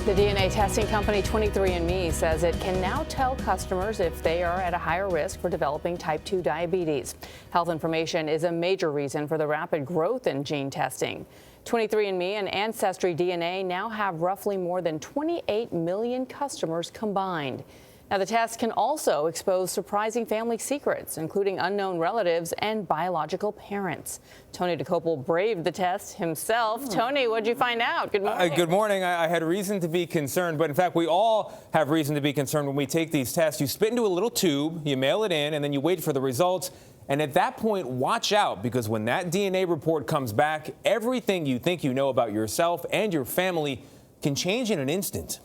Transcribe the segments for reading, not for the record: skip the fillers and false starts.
The DNA testing company 23andMe says it can now tell customers if they are at a higher risk for developing type 2 diabetes. Health information is a major reason for the rapid growth in gene testing. 23andMe and Ancestry DNA now have roughly more than 28 million customers combined. Now, the test can also expose surprising family secrets, including unknown relatives and biological parents. Tony Dokoupil braved the test himself. Tony, what'd you find out? Good morning. Good morning. I had reason to be concerned, but in fact, we all have reason to be concerned when we take these tests. You spit into a little tube, you mail it in, and then you wait for the results. And at that point, watch out, because when that DNA report comes back, everything you think you know about yourself and your family can change in an instant.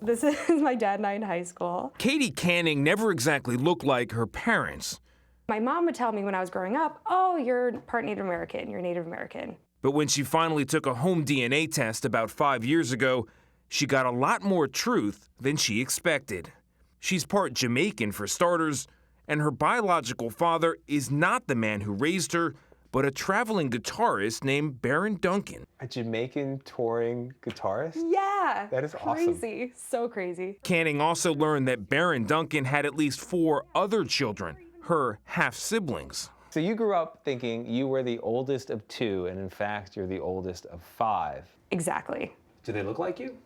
This is my dad and I in high school. Katie Canning never exactly looked like her parents. My mom would tell me when I was growing up, oh, you're part Native American, you're Native American. But when she finally took a home DNA test about 5 years ago, she got a lot more truth than she expected. She's part Jamaican for starters, and her biological father is not the man who raised her, but a traveling guitarist named Baron Duncan. A Jamaican touring guitarist? Yeah. That is awesome. Crazy. So crazy. Canning also learned that Baron Duncan had at least 4 other children, her half-siblings. So you grew up thinking you were the oldest of 2, and in fact, you're the oldest of 5. Exactly. Do they look like you?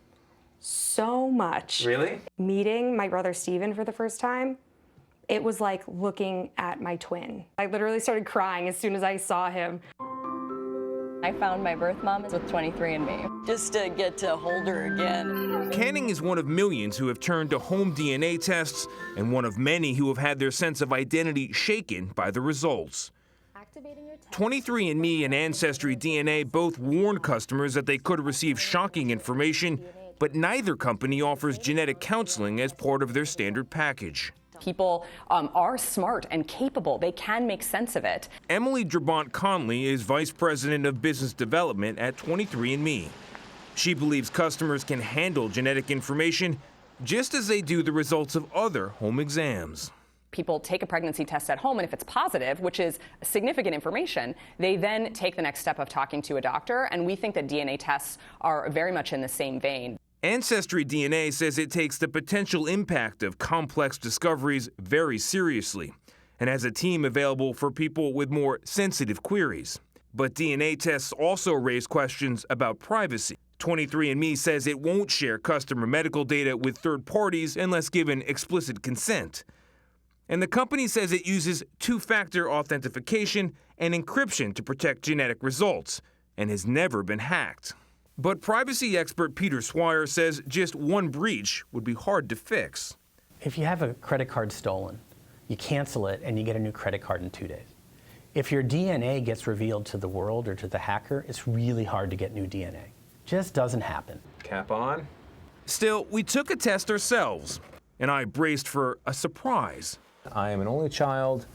So much. Really? Meeting my brother Steven for the first time, it was like looking at my twin. I literally started crying as soon as I saw him. I found my birth mom with 23andMe, just to get to hold her again. Canning is one of millions who have turned to home DNA tests, and one of many who have had their sense of identity shaken by the results. 23andMe and Ancestry DNA both warned customers that they could receive shocking information, but neither company offers genetic counseling as part of their standard package. People are smart and capable. They can make sense of it. Emily Drabant Conley is Vice President of Business Development at 23andMe. She believes customers can handle genetic information just as they do the results of other home exams. People take a pregnancy test at home, and if it's positive, which is significant information, they then take the next step of talking to a doctor, and we think that DNA tests are very much in the same vein. Ancestry DNA says it takes the potential impact of complex discoveries very seriously and has a team available for people with more sensitive queries. But DNA tests also raise questions about privacy. 23andMe says it won't share customer medical data with third parties unless given explicit consent. And the company says it uses two-factor authentication and encryption to protect genetic results and has never been hacked. But privacy expert Peter Swire says just one breach would be hard to fix. If you have a credit card stolen, you cancel it and you get a new credit card in 2 days. If your DNA gets revealed to the world or to the hacker, it's really hard to get new DNA. Just doesn't happen. Cap on. Still, we took a test ourselves, and I braced for a surprise. I am an only child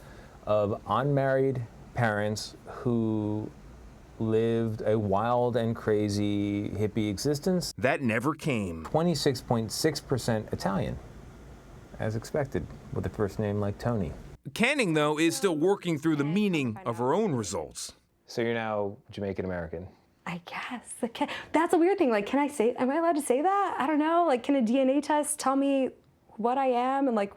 of unmarried parents who lived a wild and crazy hippie existence. That never came. 26.6% Italian, as expected, with a first name like Tony. Canning, though, is still working through the meaning of her own results. So you're now Jamaican American? I guess. That's a weird thing. Like, am I allowed to say that? I don't know. Like, can a DNA test tell me what I am and, like,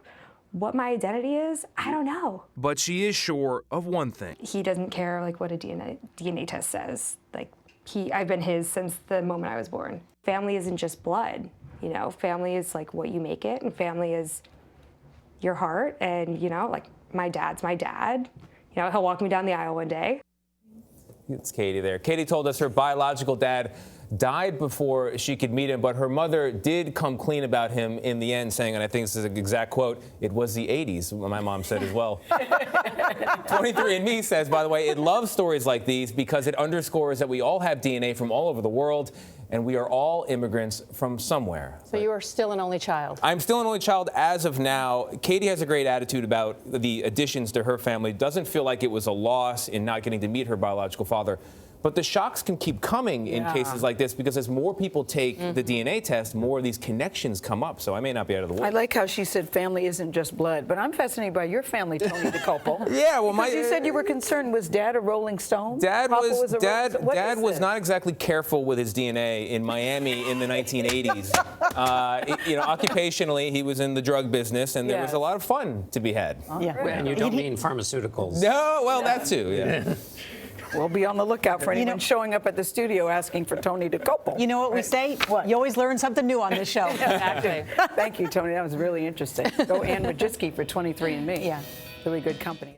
what my identity is? I don't know. But she is sure of one thing. He doesn't care like what a DNA test says. Like I've been his since the moment I was born. Family isn't just blood, you know. Family is like what you make it, and family is your heart. And you know, like my dad's my dad. You know, he'll walk me down the aisle one day. It's Katie there. Katie told us her biological dad died before she could meet him, but her mother did come clean about him in the end, saying, and I think this is an exact quote, "It was the 80s, my mom said as well." 23andMe says, by the way, it loves stories like these because it underscores that we all have DNA from all over the world, and we are all immigrants from somewhere. So you are still an only child? I'm still an only child as of now. Katie has a great attitude about the additions to her family. Doesn't feel like it was a loss in not getting to meet her biological father. But But the shocks can keep coming in cases like this because as more people take the DNA test, more of these connections come up. So I may not be out of the woods. I like how she said family isn't just blood, but I'm fascinated by your family, Tony Dokoupil. Yeah, well, you said you were concerned. Was Dad a Rolling Stone? Dad Papa was a Dad. Rolling Stone? Dad was not exactly careful with his DNA in Miami in the 1980s. Occupationally, he was in the drug business, and there was a lot of fun to be had. And you don't mean pharmaceuticals. No, well, that too. Yeah. We'll be on the lookout for anyone showing up at the studio asking for Tony Dokoupil. You know what we say? What? You always learn something new on this show. Exactly. Thank you, Tony. That was really interesting. Go Ann Majewski for 23andMe. Yeah. Really good company.